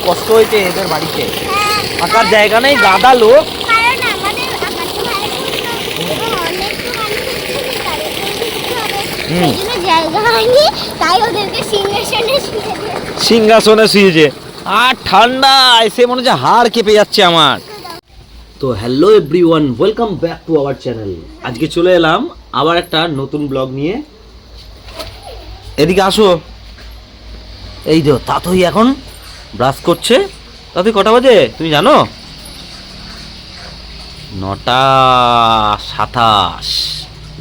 কষ্ট হয়েছে এদের বাড়িতে, থাকার জায়গা নেই, গাদা লোক। সিংহাসনে শুয়েছে আর ঠান্ডা এসে মনে হচ্ছে হাড় কেঁপে যাচ্ছে আমার। তো hello everyone, welcome back to our channel. আজকে চলে এলাম আবার একটা নতুন ব্লগ নিয়ে। এদিকে আসো। এই তো তাতই এখন ব্রাশ করছে। তাতই কটা বাজে তুমি জানো? 9:27,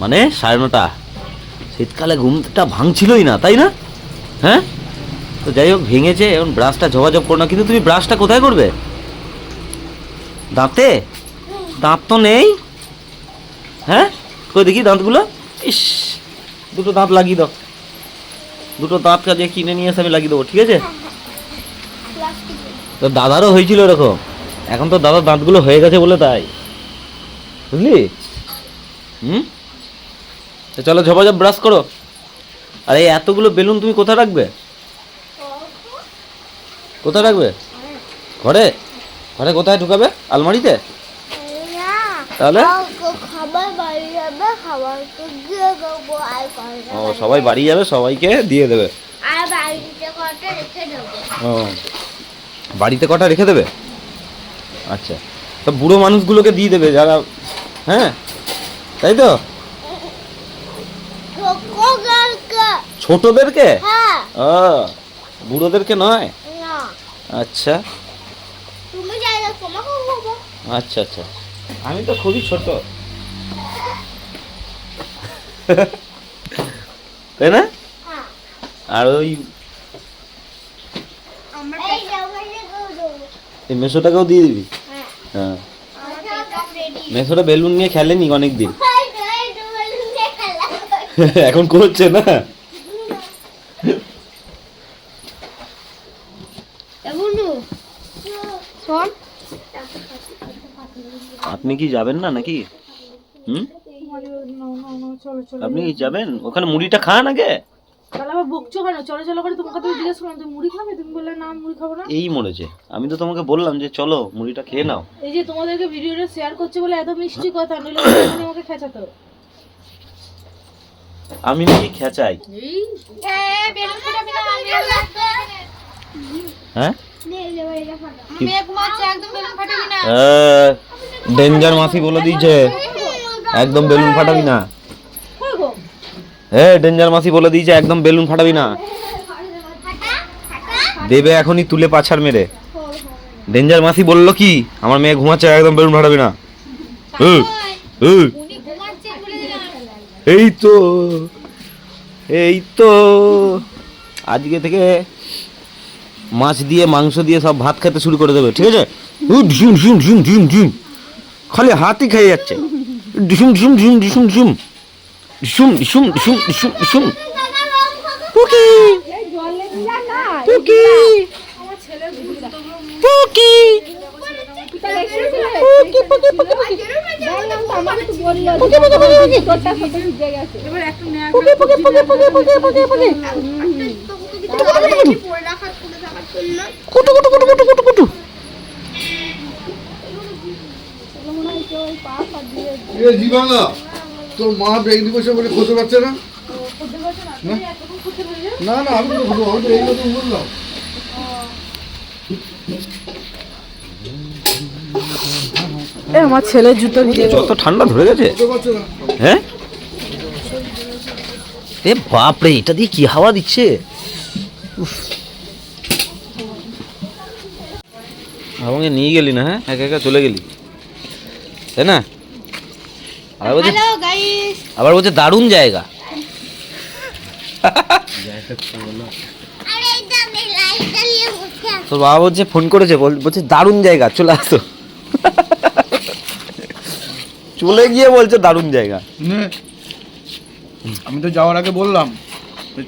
মানে 9:30। শীতকালে ঘুমটা ভাঙছিলই না, তাই না? হ্যাঁ, তো যাই হোক ভেঙেছে। এখন ব্রাশটা ঝপাঝপ করো না, কিন্তু তুমি ব্রাশটা কোথায় করবে? দাঁতে? দাঁত তো নেই। হ্যাঁ, কই দেখি দাঁতগুলো। ইস, দুটো দাঁত লাগিয়ে দাও। দুটো দাঁত কাজে কিনে নিয়ে এসে আমি লাগিয়ে দেবো, ঠিক আছে? তো দাদারও হয়েছিল এরকম, এখন তো দাদার দাঁতগুলো হয়ে গেছে বলে তাই, বুঝলি? তো চলো ঝপাঝপ ব্রাশ করো। আর এই এতগুলো বেলুন তুমি কোথায় রাখবে? কোথায় রাখবে? ঘরে? ঘরে কোথায় ঢুকাবে? আলমারিতে? তাহলে ও, সবাই বাড়ি যাবে, সবাইকে দিয়ে দেবে। ও, বাড়িতে কটা রেখে দেবে? আচ্ছা, তো বুড়ো মানুষগুলোকে দিয়ে দেবে যারা, হ্যাঁ তাই তো? ছোটদেরকে? ও, বুড়োদেরকে নয়? আচ্ছা আচ্ছা আচ্ছা, আমি তো খুবই ছোট, তাই না? আর ওই মেসোটাকেও দিয়ে দিবি? হ্যাঁ, মেসোটা বেলুন নিয়ে খেলেনি অনেকদিন, এখন করছে না। আপনি কি যাবেন না নাকি? আপনি কি যাবেন? ওখানে মুড়িটা খান আগে। এই মরেছে, আমি তো তোমাকে বললাম যে চলো মুড়িটা খেয়ে নাও। এই যে তোমাদেরকে ভিডিওটা শেয়ার করছে বলে এত মিষ্টি কথা, নইলে আমাকে খেঁচাতো। আমি নাকি খেঁচাই? হ্যাঁ, ডেঞ্জার মাসি বলে দিয়েছে একদম বেলুন ফাটাবি না। হ্যাঁ, ডেঞ্জার মাসি বলে দিয়েছে একদম বেলুন ফাটাবি না, দেবে এখনই তুলে পাছাড় মেরে। ডেঞ্জার মাসি বললো কি আমার মেয়ে ঘুমাচ্ছে, একদম বেলুন ফাটাবি না। এই তো এই তো আজকে থেকে মাছ দিয়ে মাংস দিয়ে সব ভাত খেতে শুরু করে দেবে, ঠিক আছে? ঝুম ঝুম ঝুম ঝুম ঝুম, খালি হাতই খেয়ে যাচ্ছে। ঝুম ঝুম ঝুম ঝুম ঝুম ঝুম ঝুম ঝুম ঝুম ঝুম। পুকি পুকি পুকি তোর মা ব্রেক দিবসে বলে খেতে পারছে না। না না, আমি তো এই কথা বললাম। আমার ছেলের জুতো যত ঠান্ডা ধরে গেছে। হ্যাঁ, এ বাপরে, এটা দিয়ে কি হাওয়া দিচ্ছে। আমাকে নিয়ে গেলি না? হ্যাঁ, একা একা চলে গেলি, তাই না? আবার বলছে দারুণ জায়গা। তোর বাবা বলছে, ফোন করেছে, বলছে দারুণ জায়গা, চলে আসো। চলে গিয়ে বলছে দারুণ জায়গা। আমি তো যাওয়ার আগে বললাম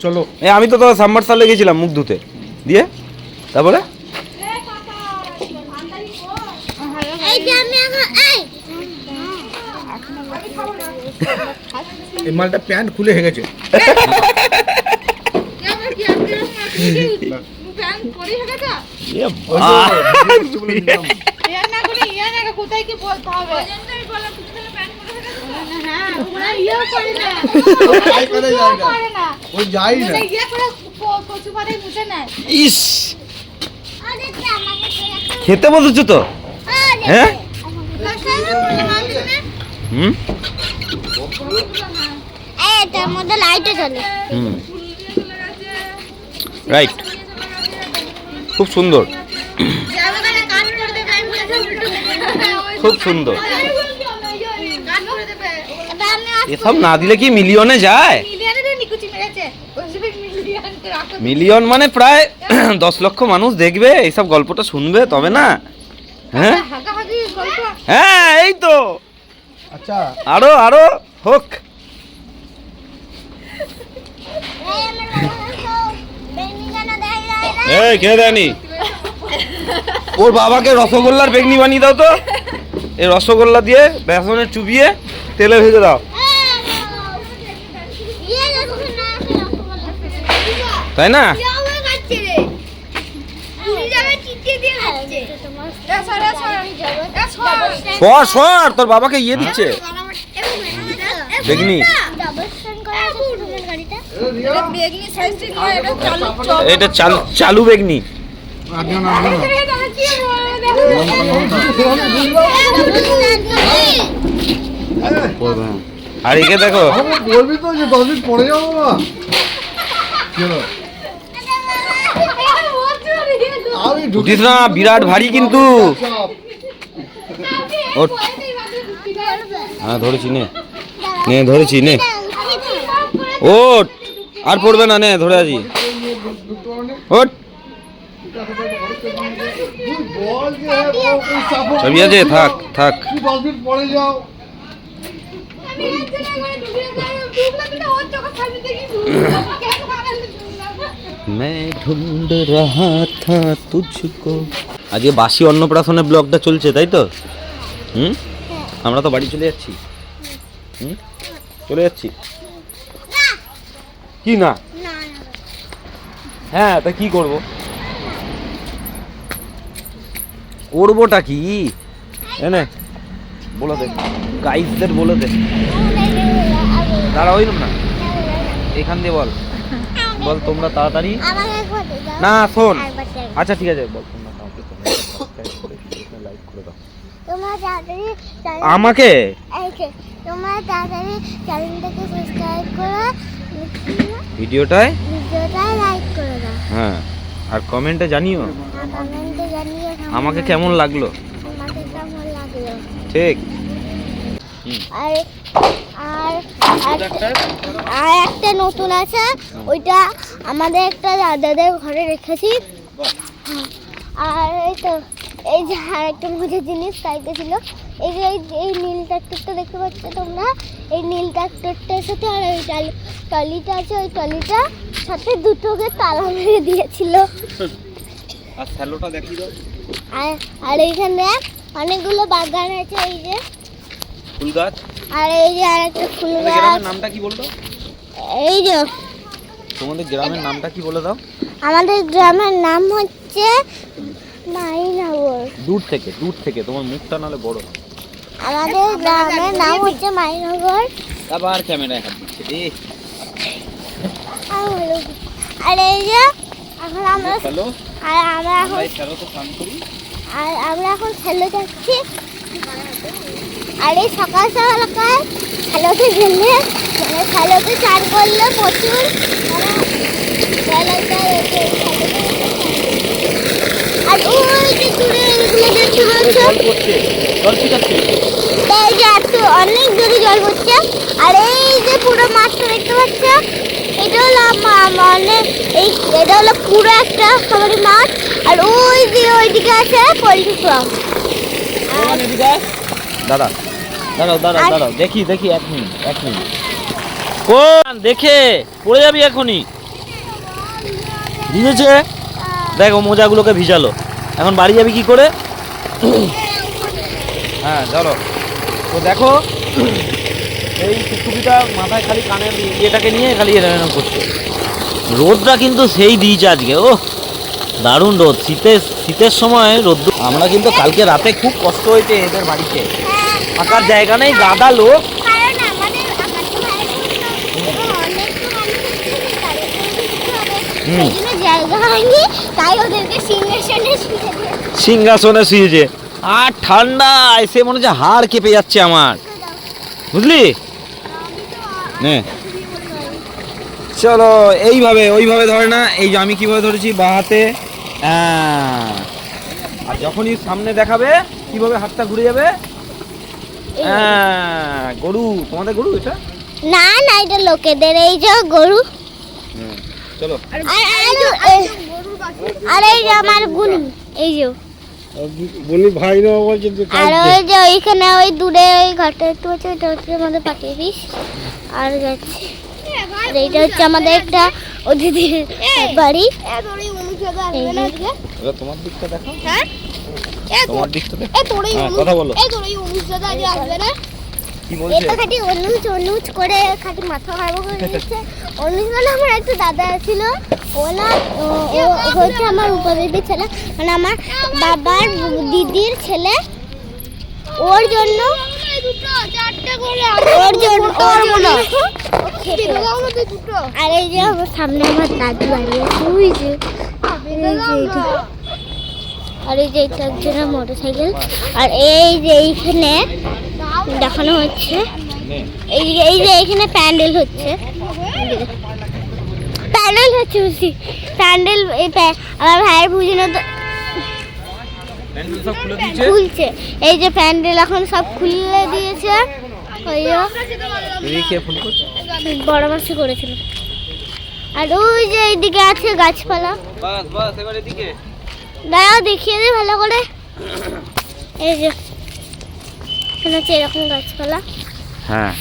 চলো। আমি তো তোমার সাবমার্সালে গেছিলাম মুখ ধুতে, দিয়ে তারপরে এই মালটা প্যান্ট খুলে হয়ে গেছে। প্যান করি হেগেছ এ বাবা। ইয়া না করে ইয়া না কোথায় কি বলতে হবে ওজনটাই বলা তুমি তাহলে প্যান করে হেগেছ হ্যাঁ ওরা ইয়া করে না যাই করে যায় না। করে না ওই যাই না। ওরা ইয়া করে কচু পাতায় মুছে নেয় ইস খেতে বসেছো তো হ্যাঁ হুম এটার মধ্যে লাইটও চলে। হুম রাইট খুব সুন্দর খুব সুন্দর এসব না দিলে কি মিলিয়নে যায় মিলিয়ন মানে প্রায় 10 লক্ষ মানুষ দেখবে এইসব গল্পটা শুনবে তবে না হ্যাঁ হ্যাঁ এই তো আচ্ছা আরো আরো হোক এই কে দেয়নি ওর বাবাকে রসগোল্লার বেগনি বানিয়ে দাও তো এই রসগোল্লা দিয়ে বেসনে চুবিয়ে তেলে ভেজে দাও তাই না সর সর তোর বাবাকে ইয়ে দিচ্ছে বেগনি এটা চালু বেগনি আর একে দেখো আমাকে বলবি তো যে 10 মিনিট পরে যাবো না কি হলো? আমি উঠিস না বিরাট ভারী কিন্তু ওঠ। হ্যাঁ ধরেছি নে নে ধরেছি নে ওঠ আর পড়বে না নে ধরে আছি ওঠ বল যে হ্যাঁ, ওই চাপো। সবই আছে থাক থাক তুই 10 মিনিট পরে যাও मैं ढूंढ रहा था तुझको আজকে বাসি অন্নপ্রাশনের ব্লগটা চলছে তাই তো হুম আমরা তো বাড়ি চলে যাচ্ছি হুম চলে যাচ্ছি কি না হ্যাঁ তা কি করব করবোটা কি এনে বলে দে গাইডদের বলে দে দাঁড়া ওই না এখান দিয়ে বল বল তোমরা তাড়াতাড়ি না শোন আচ্ছা ঠিক আছে বল তোমরা লাইক করে দাও আমাকে তোমরা তাড়াতাড়ি চ্যানেলটাকে সাবস্ক্রাইব করো ভিডিওটায় লাইক করে দাও হ্যাঁ আর কমেন্টে জানিও আর কমেন্টে জানিও আমাকে কেমন লাগলো তোমাকে কেমন লাগলো ঠিক আর আর আর একটা নতুন আছে ওইটা আমাদের একটা দাদাদের ঘরে রেখেছি আর এই তো এই যে আর একটা মজার জিনিস সাইকেল ছিল এই যে এই নীল ট্রাক্টরটা দেখতে পাচ্ছ তোমরা এই নীল ট্রাক্টরটার সাথে আর ওই টলিটা আছে ওই টলিটা সাথে দুটোকে তালা মেরে দিয়েছিল আর স্যালোটা দেখিয়ে দাও আর এইখানে অনেকগুলো বাগান আছে এই যে ফুল গাছ আর এই যে আর একটা ফুল গাছ গ্রামের নামটা কি বলতো এই যে তোমাদের গ্রামের নামটা কি বলে দাও আমাদের গ্রামের নাম হচ্ছে মাইনগর দূর থেকে তোমার মুখটা নালে বড় আমাদের গ্রামের নাম হচ্ছে মাইনগর আবার ক্যামেরায় হাত দিচ্ছে আর এই যে এখন আমরা হ্যালো আর আমরা এখন খেলো তো কাম করি আর আমরা এখন খেলে যাচ্ছি আর এই সকাল সকাল খেলোতে গেলে মানে খেলোতে চান করলে প্রচুর আর ওই যে দূরে এগুলো দেখতে পাচ্ছ জল পড়ছে জল ছিটাচ্ছে এই যে এত অনেক দূরে জল পড়ছে আর এই যে পুরো মাছটা দেখতে পাচ্ছ এটা হলো মানে এটা হলো পুরো একটা খাবারের মাছ আর ওই যে ওইদিকে আছে পোল্ট্রি ফার্ম দাদা দাঁড়াও দেখি 1 মিনিট কোন দেখে পড়ে যাবি এখনই ভিজেছে দেখো মোজাগুলোকে ভিজালো এখন বাড়ি যাবি কি করে হ্যাঁ চলো তো দেখো এই টুকটুকিটা মাথায় খালি কানের ইয়েটাকে নিয়ে খালি এরকম করছে রোদটা কিন্তু সেই দিয়েছে আজকে ও দারুণ রোদ, শীতের সময় রোদ। আমরা কিন্তু কালকে রাতে খুব কষ্ট হয়েছে এদের বাড়িতে, থাকার জায়গা নেই, গাদা লোক। কারণ আমাদের তো ভাই এবং অনেক তো মানুষ হুম। জায়গা হয়নি, তাই ওদেরকে সিংহাসনে শুয়ে সিংহাসনে শুয়েছে, আর ঠান্ডা এসে মনে হচ্ছে হাড় কেঁপে যাচ্ছে আমার, বুঝলি? নে চলো, ওইভাবে ধরে না, এই যে আমি কিভাবে ধরেছি বাঁ হাতে, আর যখনই সামনে দেখাবে কিভাবে হাতটা ঘুরে যাবে। গরু, তোমাদের গরু এটা? না না, এটা লোকেদের, এই যে গরু। চলো। আর এই যে আমার গুনি, এই যে বলি ভাই না বলছে যে আর ওই যে ওইখানে ওই দূরে ওই ঘাটে একটু আছে, এটা হচ্ছে আমাদের পাটির পিস। আর যাচ্ছে, আর এইটা হচ্ছে আমাদের একটা অতিথির বাড়ি। এবার তোমার দিকটা দেখো, হ্যাঁ তোমার দিকটা দেখো। এই তোরই হ্যাঁ, কথা বলো। এই তোরই অনুজ দাদা আজ আসবে না? কি বলছে? এটা খাটি অনুজ করে খাটি মাথা খাবো করে দিচ্ছে। অনুজ মানে আমার একটা দাদা ছিল, ও না ও হচ্ছে আমার উপদেবীর ছেলে, মানে আমার বাবার দিদির ছেলে। ওর জন্য আর এই যে আমার সামনে আমার দাদু দাঁড়িয়ে আছে, ওই যে আর এই যে এটা একজনের মোটরসাইকেল। আর এই যে এইখানে দেখানো হচ্ছে, এই যে এইখানে প্যান্ডেল হচ্ছে, বুঝছি প্যান্ডেল। আমার ভাইয়ের বুঝিনো প্যান্ডেল সব খুলে দিয়েছে, খুলছে, এই যে প্যান্ডেল এখন সব খুলে দিয়েছে। ওই যে এদিকে ফোন করছে, বড় মাসি করেছিল। আর ওই যে এইদিকে আছে গাছপালা, বাস এবার এদিকে দাঁড়াও দেখিয়ে দিই ভালো করে। এই যে এখানে হচ্ছে এরকম গাছপালা। হ্যাঁ।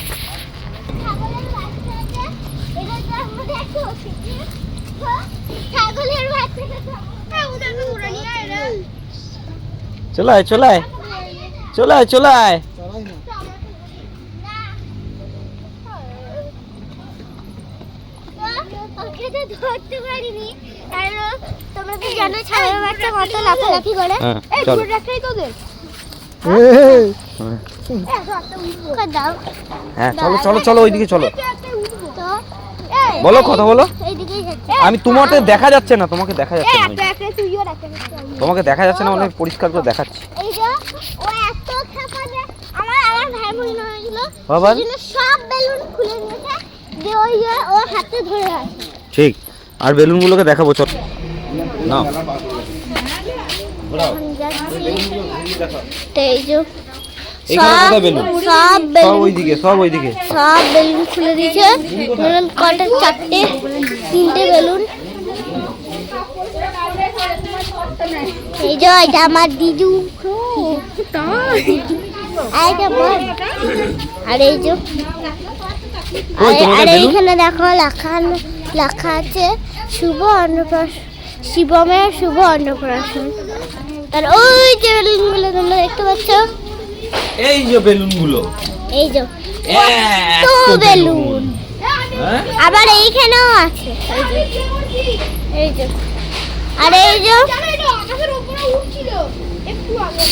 চলায় ধরতে পারিনি, কারণ তোমরা তো জানো ছাগলের বাচ্চা কত লাফালাফি করে। এই চলো। ঘুরে রাখাই তোদের। দাও হ্যাঁ, চলো ওইদিকে চলো। তো বলো, কথা বলো। এইদিকেই যাচ্ছে। আমি তোমাকে দেখা যাচ্ছে না, তোমাকে দেখা যাচ্ছে না, একটা একটা তুইও রাখ। তোমাকে দেখা যাচ্ছে না, অনেক পরিষ্কার করে দেখাচ্ছি। এই যে ও এত খেপানে, আমার ভাই বোন হয়েছিল, বাবা। সেজন্য সব বেলুন খুলে নিয়েছে, যে ওই যে ও হাতে ধরে আছে। ঠিক, আর বেলুনগুলোকে দেখাবো, চল নাও। এখন যাচ্ছি। তো এই যে এইখানে কোথায় বেলুন? সব সব বেলুন ওইদিকে, সব বেলুন খুলে দিয়েছে। বেলুন কটা? তিনটে বেলুন। এই যে এটা আমার দিদু, আর এই যে কই তোমাদের আর বেলুন? এইখানে দেখো লেখা আছে শুভ অন্নপ্রাশন, শিবমের শুভ অন্নপ্রাশন। আর ওই যে বেলুনগুলো তোমরা দেখতে পাচ্ছ, এই যে বেলুনগুলো, এই যে এত তো বেলুন। বেলুন। হ্যাঁ? আবার এইখানেও আছে, এই যে আর এই যে আকাশের উপরে উঠছিল একটু আগে।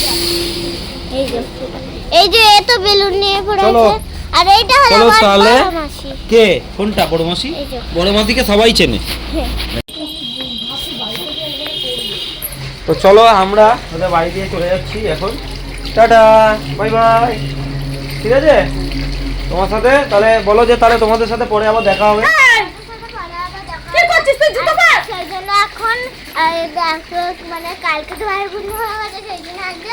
এই যে এত বেলুন নিয়ে পড়ে চলো। আছে। আর এইটা হলো চলো আমার তাহলে। বড় মাসি। কে কোনটা? বড় মাসি? এই যে। বড় মাসিকে সবাই চেনে। হ্যাঁ। তো চলো, আমরা ওদের বাড়ি দিয়ে চলে যাচ্ছি এখন। Tata, bye bye. ঠিক আছে, তোমার সাথে তাহলে বলো যে তাহলে তোমাদের সাথে পরে আবার দেখা হবে। কি করছিস তুই? জুতো পর। সেই জন্য এখন মানে কালকে তো ভাই বোন হয়ে গেছে, সেই জন্য আজকে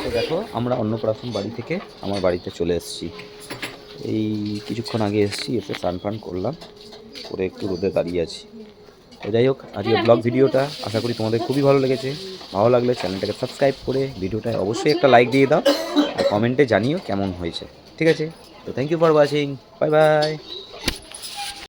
তো দেখো, আমরা অন্নপ্রাশন বাড়ি থেকে আমার বাড়িতে চলে এসেছি। এই কিছুক্ষণ আগে এসেছি, এসে স্নান ফান করলাম, করে একটু রোদে দাঁড়িয়ে আছি। তো যাই হোক, আজকের ব্লগ ভিডিওটা আশা করি তোমাদের খুবই ভালো লেগেছে। ভালো লাগলে চ্যানেলটাকে সাবস্ক্রাইব করে ভিডিওটায় অবশ্যই একটা লাইক দিয়ে দাও, আর কমেন্টে জানিও কেমন হয়েছে। ঠিক আছে, তো thank you for watching, bye by.